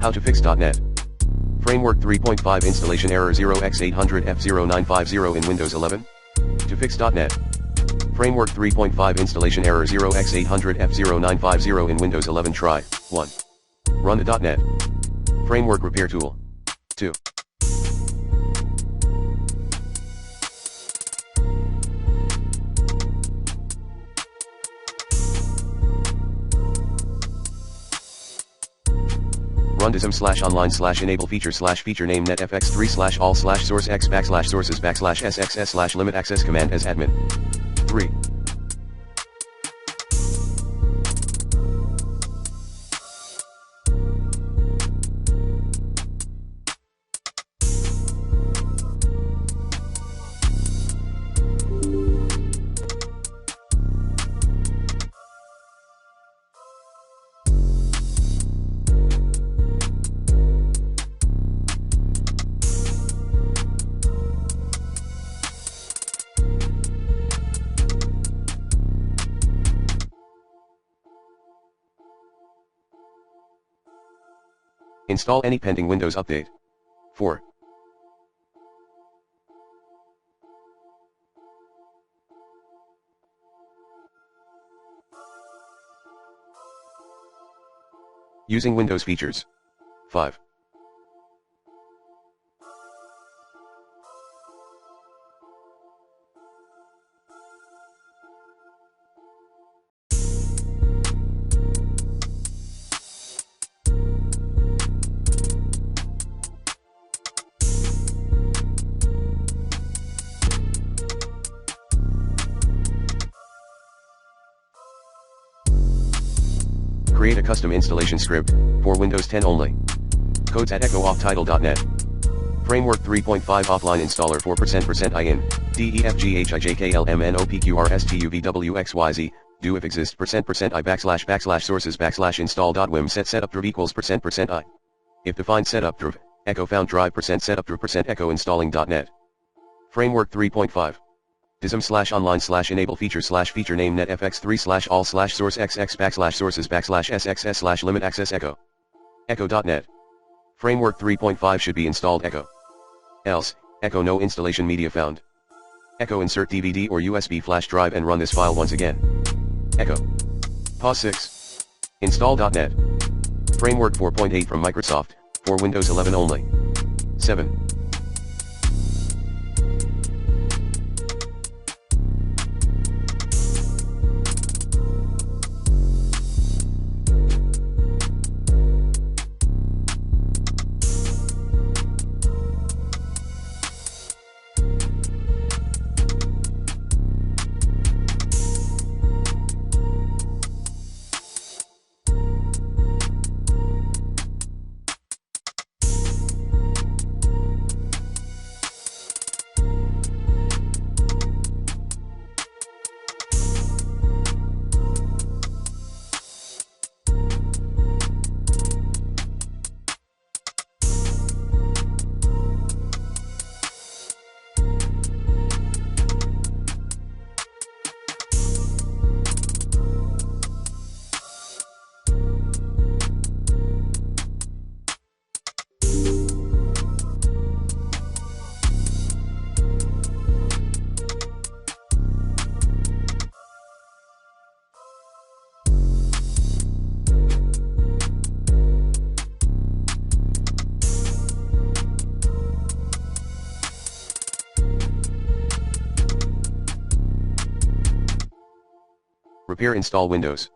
How to fix.net. Framework 3.5 installation error 0x800F0950 in Windows 11. To fix.net. Framework 3.5 installation error 0x800F0950 in Windows 11. Try 1. Run the .net. Framework repair tool. 2. Run dism/online/enable feature name netfx3/all/source x/sources/sxs/limit access command as admin. 3. Install any pending Windows update. 4. Using Windows features. 5. Create a custom installation script, for Windows 10 only. Codes at echo-off-title.net. Framework 3.5 offline installer 4%in, DEFGHIJKLMNOPQRSTUVWXYZ, do if exist %i /sources /install.wim set setup drive equals %i. If defined setup drive, echo found drive %setup drive %echo installing.net. Framework 3.5. dism/online/enable feature name netfx3/all/source xx/sources/sxs/limit access echo. Echo.net. Framework 3.5 should be installed echo. Else, echo no installation media found. Echo insert DVD or USB flash drive and run this file once again. Echo. Pause 6. Install.net. Framework 4.8 from Microsoft, for Windows 11 only. 7. Repair install Windows.